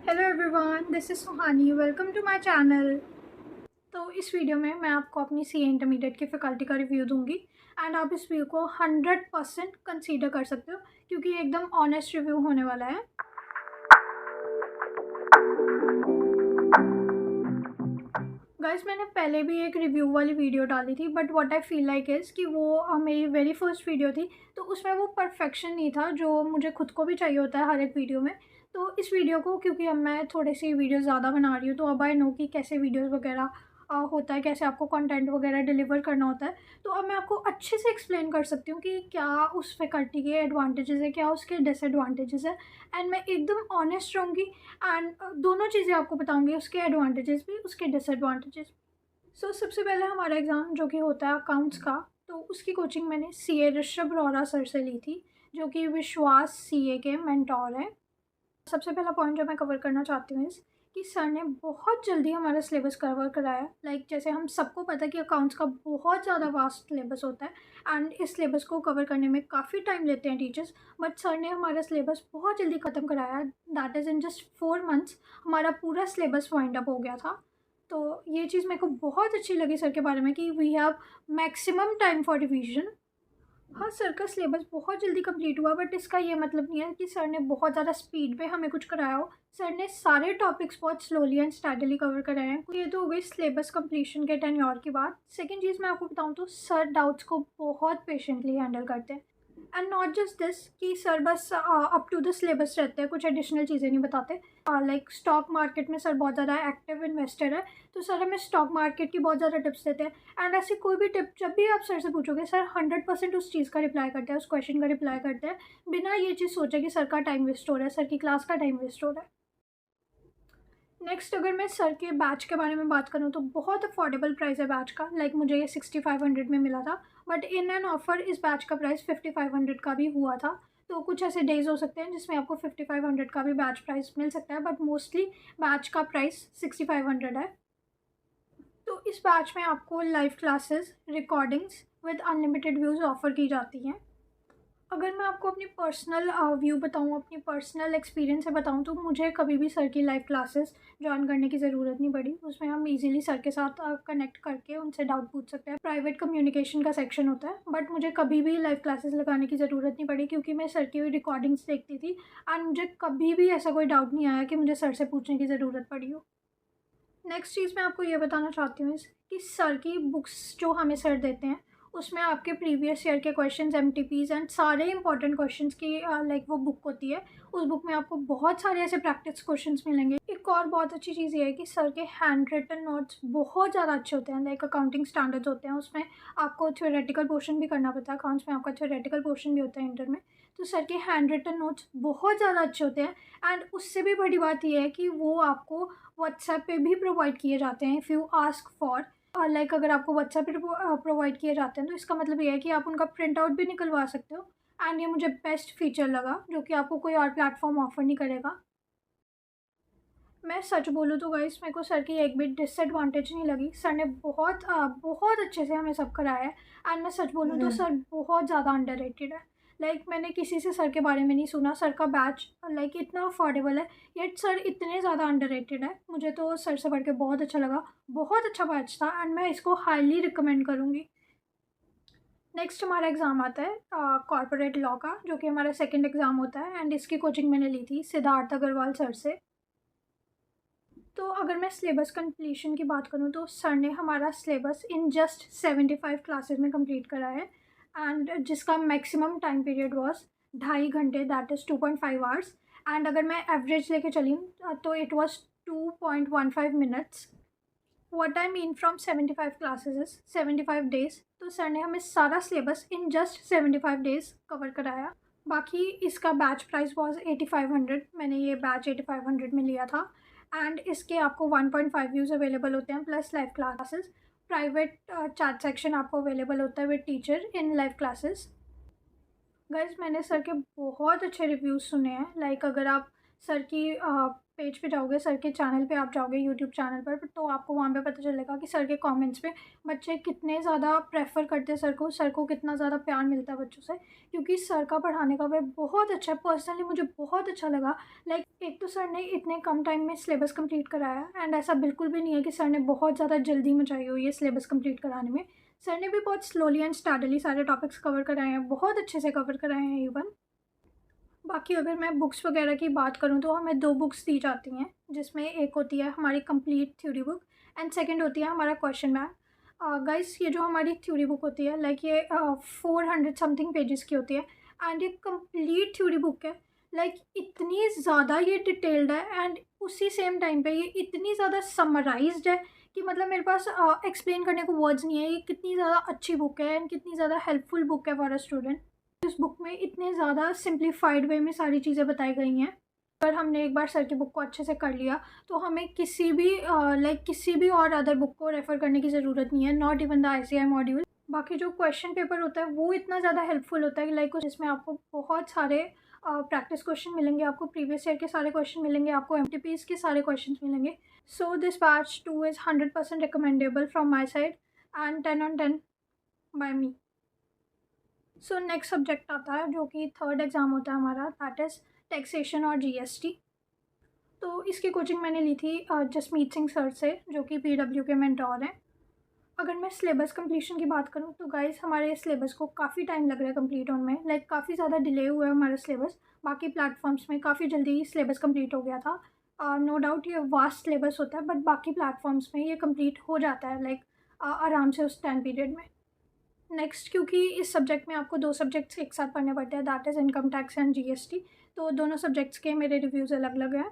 Hello everyone, this is Suhani. Welcome to my channel. तो इस video में मैं आपको अपनी सी ए इंटरमीडिएट की फ़ैकल्टी का रिव्यू दूंगी एंड आप इस व्यू को 100% कंसीडर कर सकते हो क्योंकि ये एकदम ऑनेस्ट रिव्यू होने वाला है। गाइस, मैंने पहले भी एक रिव्यू वाली वीडियो डाली थी but what I feel like is कि वो मेरी वेरी फर्स्ट वीडियो थी, तो उसमें वो परफेक्शन नहीं था जो मुझे खुद को भी चाहिए होता है हर एक वीडियो में। तो इस वीडियो को, क्योंकि अब मैं थोड़ी सी वीडियो ज़्यादा बना रही हूँ, तो अब आई नो कि कैसे वीडियोज़ वगैरह होता है, कैसे आपको कंटेंट वगैरह डिलीवर करना होता है। तो अब मैं आपको अच्छे से एक्सप्लेन कर सकती हूँ कि क्या उस फैकल्टी के एडवांटेजेस है, क्या उसके डिसएडवांटेजेस है। एंड मैं एकदम ऑनेस्ट रहूँगी एंड दोनों चीज़ें आपको बताऊँगी, उसके एडवांटेजेस भी, उसके डिसएडवांटेजेस। सबसे पहले हमारा एग्ज़ाम जो कि होता है अकाउंट्स का, तो उसकी कोचिंग मैंने सीए ऋषभ रोहरा सर से ली थी, जो कि विश्वास सीए के मेंटोर हैं। सबसे पहला पॉइंट जो मैं कवर करना चाहती हूँ इस कि सर ने बहुत जल्दी हमारा सिलेबस कवर कराया। जैसे हम सबको पता है कि अकाउंट्स का बहुत ज़्यादा वास्ट सिलेबस होता है एंड इस सिलेबस को कवर करने में काफ़ी टाइम लेते हैं टीचर्स, बट सर ने हमारा सिलेबस बहुत जल्दी ख़त्म कराया। That is in just 4 months हमारा पूरा सिलेबस वाइंड अप हो गया था। तो ये चीज़ मेरे को बहुत अच्छी लगी सर के बारे में कि we have maximum time for revision. हाँ, सर का सिलेबस बहुत जल्दी कंप्लीट हुआ, बट इसका ये मतलब नहीं है कि सर ने बहुत ज़्यादा स्पीड पे हमें कुछ कराया हो। सर ने सारे टॉपिक्स बहुत स्लोली एंड स्टडीली कवर कराए हैं। ये तो हो गई सिलेबस कंप्लीशन के टेन्योर की बात। सेकंड चीज़ मैं आपको बताऊँ तो सर डाउट्स को बहुत पेशेंटली हैंडल करते हैं। एंड नॉट जस्ट दिस कि सर बस अप टू द सिलेबस रहते हैं, कुछ एडिशनल चीज़ें नहीं बताते। स्टॉक मार्केट में सर बहुत ज़्यादा एक्टिव इन्वेस्टर है, तो सर हमें स्टॉक मार्केट की बहुत ज़्यादा टिप्स देते हैं। एंड ऐसी कोई भी टिप जब भी आप सर से पूछोगे, सर 100% उस चीज़ का रिप्लाई करते हैं, उस क्वेश्चन का रिप्लाई करते हैं, बिना ये चीज़ सोचे कि सर का टाइम वेस्ट हो रहा है, सर की क्लास का टाइम वेस्ट हो रहा है। नेक्स्ट, अगर मैं सर के बैच के बारे में बात करूँ तो बहुत अफोर्डेबल प्राइस है बैच का। मुझे ये 6500 में मिला था, बट इन एन ऑफर इस बैच का प्राइस 5500 का भी हुआ था। तो कुछ ऐसे डेज़ हो सकते हैं जिसमें आपको 5500 का भी बैच प्राइस मिल सकता है, बट मोस्टली बैच का प्राइस 6500 है। तो इस बैच में आपको live classes, recordings with unlimited views offer की जाती हैं। अगर मैं आपको अपनी पर्सनल व्यू बताऊँ, अपनी पर्सनल एक्सपीरियंस से बताऊँ, तो मुझे कभी भी सर की लाइव क्लासेस जॉइन करने की ज़रूरत नहीं पड़ी। उसमें हम इजीली सर के साथ कनेक्ट करके उनसे डाउट पूछ सकते हैं। प्राइवेट कम्युनिकेशन का सेक्शन होता है, बट मुझे कभी भी लाइव क्लासेस लगाने की ज़रूरत नहीं पड़ी क्योंकि मैं सर की रिकॉर्डिंग्स देखती थी एंड मुझे कभी भी ऐसा कोई डाउट नहीं आया कि मुझे सर से पूछने की ज़रूरत पड़ी हो। नेक्स्ट चीज़ मैं आपको ये बताना चाहती हूँ कि सर की बुक्स जो हमें सर देते हैं, उसमें आपके प्रीवियस ईयर के क्वेश्चंस, एमटीपीज़ एंड सारे इंपॉर्टेंट क्वेश्चंस की वो बुक होती है। उस बुक में आपको बहुत सारे ऐसे प्रैक्टिस क्वेश्चंस मिलेंगे। एक और बहुत अच्छी चीज़ ये है कि सर के हैंड रिटन नोट्स बहुत ज़्यादा अच्छे होते हैं। अकाउंटिंग स्टैंडर्ड्स होते हैं, उसमें आपको थ्योरेटिकल पोर्शन भी करना पड़ता है। अकाउंट्स में आपका थ्योरेटिकल पोर्शन भी होता है इंटर में। तो सर के हैंड रिटन नोट्स बहुत ज़्यादा अच्छे होते हैं एंड उससे भी बड़ी बात यह है कि वो आपको व्हाट्सएप पे भी प्रोवाइड किए जाते हैं इफ़ यू आस्क फॉर। अगर आपको व्हाट्सएप पे प्रोवाइड किए जाते हैं तो इसका मतलब ये है कि आप उनका प्रिंट आउट भी निकलवा सकते हो। एंड ये मुझे बेस्ट फीचर लगा जो कि आपको कोई और प्लेटफॉर्म ऑफर नहीं करेगा। मैं सच बोलूँ तो गाइस, मेरे को सर की एक भी डिसएडवांटेज नहीं लगी। सर ने बहुत अच्छे से हमें सब कराया है एंड मैं सच बोलूँ तो सर बहुत ज़्यादा अंडररेटेड है। मैंने किसी से सर के बारे में नहीं सुना। सर का बैच इतना अफोर्डेबल है, येट सर इतने ज़्यादा अंडररेटेड है। मुझे तो सर से पढ़ के बहुत अच्छा लगा। बहुत अच्छा बैच था एंड मैं इसको हाईली रिकमेंड करूँगी। नेक्स्ट हमारा एग्ज़ाम आता है कॉर्पोरेट लॉ का, जो कि हमारा सेकंड एग्ज़ाम होता है एंड इसकी कोचिंग मैंने ली थी सिद्धार्थ अग्रवाल सर से। तो अगर मैं सिलेबस कंप्लीशन की बात करूँ तो सर ने हमारा सिलेबस इन जस्ट 75 क्लासेस में कंप्लीट करा है एंड जिसका मैक्सिमम टाइम पीरियड वॉज 2.5 घंटे, दैट इज़ 2.5 आवर्स। एंड अगर मैं एवरेज लेके चली तो it was 2.15 minutes. What I mean from 75 classes is 75 days. तो सर ने हमें सारा syllabus in just 75 days cover कराया। बाकी इसका बैच प्राइस वॉज 8500। मैंने ये बैच 8500 में लिया था एंड इसके आपको 1.5 व्यूज़ अवेलेबल होते हैं plus live classes. Private chat section आपको अवेलेबल होता है with teacher in live classes. Guys, मैंने सर के बहुत अच्छे रिव्यूज़ सुने हैं। अगर आप सर की पेज पे जाओगे, सर के चैनल पे आप जाओगे यूट्यूब चैनल पर, तो आपको वहाँ पे पता चलेगा कि सर के कमेंट्स पे बच्चे कितने ज़्यादा प्रेफर करते हैं सर को कितना ज़्यादा प्यार मिलता है बच्चों से, क्योंकि सर का पढ़ाने का वे बहुत अच्छा है। पर्सनली मुझे बहुत अच्छा लगा। लाइक एक तो सर ने इतने कम टाइम में सिलेबस कंप्लीट कराया, एंड ऐसा बिल्कुल भी नहीं है कि सर ने बहुत ज़्यादा जल्दी मचाई हुई है सिलेबस कंप्लीट कराने में। सर ने भी बहुत स्लोली एंड स्टैडली सारे टॉपिक्स कवर कराए हैं, बहुत अच्छे से कवर कराए हैं इवन। बाकी अगर मैं बुक्स वगैरह की बात करूँ तो हमें 2 बुक्स दी जाती हैं, जिसमें एक होती है हमारी complete theory book and second होती है हमारा क्वेश्चन बैंक। गाइस ये जो हमारी थ्योरी बुक होती है, लाइक ये 400 समथिंग पेजेस की होती है, एंड ये कंप्लीट थ्योरी बुक है। लाइक इतनी ज़्यादा ये डिटेल्ड है, एंड उसी सेम टाइम पे ये इतनी ज़्यादा समराइज्ड है कि मतलब मेरे पास एक्सप्लेन करने को वर्ड्स नहीं है। ये कितनी ज़्यादा अच्छी बुक है एंड कितनी ज़्यादा हेल्पफुल बुक है फॉर अ स्टूडेंट। इस बुक में इतने ज़्यादा सिंप्लीफाइड वे में सारी चीज़ें बताई गई हैं। अगर हमने एक बार सर की बुक को अच्छे से कर लिया तो हमें किसी भी किसी भी और अदर बुक को रेफ़र करने की ज़रूरत नहीं है, not even the ICI module. बाकी जो क्वेश्चन पेपर होता है वो इतना ज़्यादा हेल्पफुल होता है कि लाइक जिसमें आपको बहुत सारे प्रैक्टिस क्वेश्चन मिलेंगे, आपको प्रीवियस ईयर के सारे क्वेश्चन मिलेंगे, आपको एमटीपीज के सारे क्वेश्चन मिलेंगे। So this batch 2 is 100% recommendable from my side and 10 on 10 by me. So next subject आता है जो कि थर्ड एग्ज़ाम होता है हमारा, दैट इज़ टैक्सेशन और जीएसटी। तो इसकी कोचिंग मैंने ली थी जसमीत सिंह सर से, जो कि पीडब्ल्यू के मेंटोर हैं। अगर मैं सिलेबस कंप्लीशन की बात करूँ तो गाइस हमारे सिलेबस को काफ़ी टाइम लग रहा है कंप्लीट होने में। लाइक काफ़ी ज़्यादा डिले हुआ है हमारा सिलेबस। बाकी प्लेटफॉर्म्स में काफ़ी जल्दी सिलेबस कंप्लीट हो गया था। नो डाउट ये वास्ट सिलेबस होता है, बट बाकी प्लेटफॉर्म्स में ये कंप्लीट हो जाता है लाइक आराम से उस टाइम पीरियड में। नेक्स्ट, क्योंकि इस सब्जेक्ट में आपको 2 सब्जेक्ट्स एक साथ पढ़ने पड़ते हैं, that is income tax and GST. तो दोनों सब्जेक्ट्स के मेरे रिव्यूज़ अलग अलग हैं।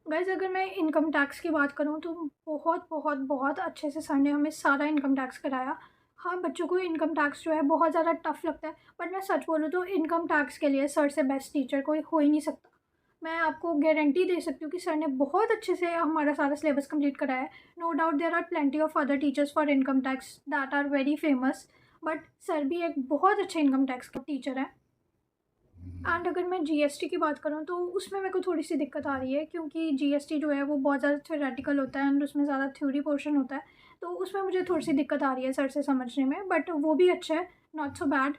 गाइज़ अगर मैं इनकम टैक्स की बात करूँ तो बहुत बहुत बहुत अच्छे से सर ने हमें सारा इनकम टैक्स कराया। हाँ, बच्चों को इनकम टैक्स जो है बहुत ज़्यादा टफ लगता है, बट मैं सच बोलूँ तो इनकम टैक्स के लिए सर से बेस्ट टीचर कोई हो ही नहीं सकता। मैं आपको गारंटी दे सकती हूँ कि सर ने बहुत अच्छे से हमारा सारा सिलेबस कंप्लीट कराया है। No doubt there are plenty of other teachers for income tax that are very famous, but sir भी एक बहुत अच्छे इनकम टैक्स का टीचर है। एंड अगर मैं जीएसटी की बात करूँ तो उसमें मेरे को थोड़ी सी दिक्कत आ रही है, क्योंकि जीएसटी जो है वो बहुत ज़्यादा थ्योरेटिकल होता है एंड उसमें ज़्यादा थ्योरी पोर्शन होता है। तो उसमें मुझे थोड़ी सी दिक्कत आ रही है सर से समझने में, बट वो भी अच्छा है, नॉट सो बैड।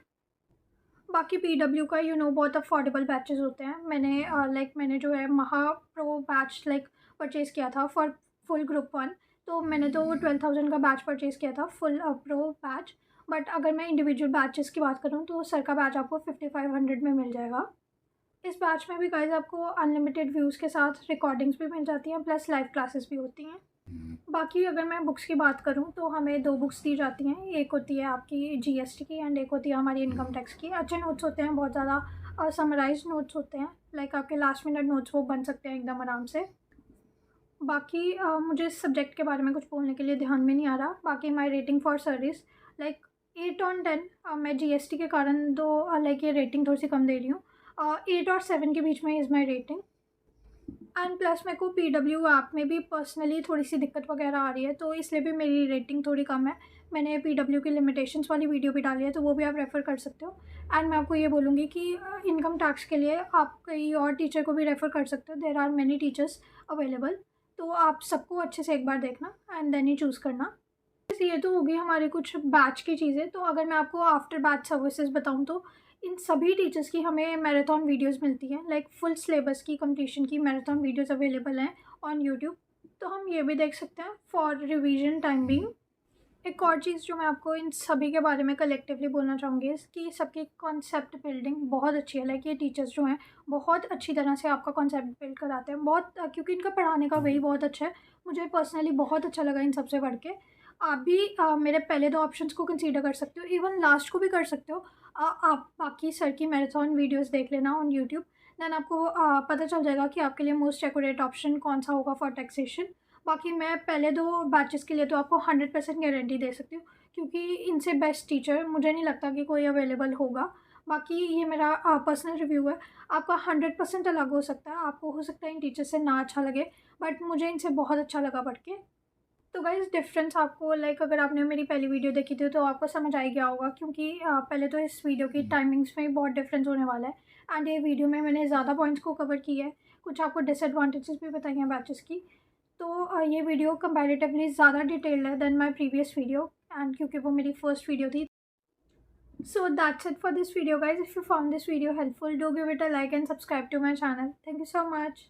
बाकी पीडब्ल्यू का बहुत अफोर्डेबल बैचेस होते हैं। मैंने जो है महा प्रो बैच परचेज़ किया था फॉर फुल ग्रुप 1। तो मैंने तो 12,000 का बैच परचेज़ किया था, फुल प्रो बैच। बट अगर मैं इंडिविजुअल बैचेस की बात करूँ तो सर का बैच आपको 5500 में मिल जाएगा। इस बैच में भी गाइज आपको अनलिमिटेड व्यूज़ के साथ रिकॉर्डिंग्स भी मिल जाती हैं, प्लस लाइव क्लासेस भी होती हैं। बाकी अगर मैं बुक्स की बात करूँ तो हमें 2 बुक्स दी जाती हैं, एक होती है आपकी जीएसटी की एंड एक होती है हमारी इनकम टैक्स की। अच्छे नोट्स होते हैं, बहुत ज़्यादा समराइज नोट्स होते हैं, लाइक आपके लास्ट मिनट नोट्स वो बन सकते हैं एकदम आराम से। बाकी मुझे इस सब्जेक्ट के बारे में कुछ बोलने के लिए ध्यान में नहीं आ रहा। बाकी माई rating for service like 8 on 10। मैं जीएसटी के कारण ये रेटिंग थोड़ी सी कम दे रही हूँ। 8 और 7 के बीच में is my rating. And plus मेरे को पीडब्ल्यू ऐप में भी पर्सनली थोड़ी सी दिक्कत वगैरह आ रही है, तो इसलिए भी मेरी रेटिंग थोड़ी कम है। मैंने पीडब्ल्यू की लिमिटेशंस वाली वीडियो भी डाली है, तो वो भी आप रेफ़र कर सकते हो। एंड मैं आपको ये बोलूँगी कि इनकम टैक्स के लिए आप कई और टीचर को भी रेफ़र कर सकते हो, there are many teachers available. तो आप सबको अच्छे से एक बार देखना एंड देन ही चूज़ करना। बस ये तो होगी हमारे कुछ बैच की चीज़ें। तो अगर मैं आपको आफ्टर बैच सर्विसेज बताऊँ तो इन सभी टीचर्स की हमें मैराथन वीडियोस मिलती हैं, लाइक फुल सिलेबस की कंप्लीशन की मैराथन वीडियोस अवेलेबल हैं ऑन यूट्यूब। तो हम ये भी देख सकते हैं फॉर रिवीजन टाइम बीइंग। एक और चीज़ जो मैं आपको इन सभी के बारे में कलेक्टिवली बोलना चाहूँगी कि सबकी कॉन्सेप्ट बिल्डिंग बहुत अच्छी है। लाइक ये टीचर्स जो हैं बहुत अच्छी तरह से आपका कॉन्सेप्ट बिल्ड कराते हैं, बहुत क्योंकि इनका पढ़ाने का वे बहुत अच्छा है। मुझे पर्सनली बहुत अच्छा लगा इन सबसे पढ़ के। आप भी मेरे पहले 2 ऑप्शंस को कंसीडर कर सकते हो, इवन लास्ट को भी कर सकते हो। आप बाकी सर की मैराथन वीडियोस देख लेना ऑन यूट्यूब, देन आपको पता चल जाएगा कि आपके लिए मोस्ट एक्यूरेट ऑप्शन कौन सा होगा फॉर टैक्सेशन। बाकी मैं पहले 2 बैचेस के लिए तो आपको 100% गारंटी दे सकती हूँ, क्योंकि इनसे बेस्ट टीचर मुझे नहीं लगता कि कोई अवेलेबल होगा। बाकी ये मेरा पर्सनल रिव्यू है, आपका 100% अलग हो सकता है, आपको हो सकता है इन टीचर से ना अच्छा लगे, बट मुझे इनसे बहुत अच्छा लगा पढ़ के। तो गाइज़ डिफरेंस आपको अगर आपने मेरी पहली वीडियो देखी थी तो आपको समझ आ ही गया होगा, क्योंकि पहले तो इस वीडियो की टाइमिंग्स में बहुत डिफरेंस होने वाला है। एंड ये वीडियो में मैंने ज़्यादा पॉइंट्स को कवर किया है, कुछ आपको डिसएडवांटेजेस भी बताई हैं बैचेस की। तो ये वीडियो कंपैरेटिवली ज़्यादा डिटेल्ड है than my previous video, and क्योंकि वो मेरी फर्स्ट वीडियो थी। So that's it for this video, guys. If you found this video helpful, do give it a like and subscribe to my channel. Thank you so much.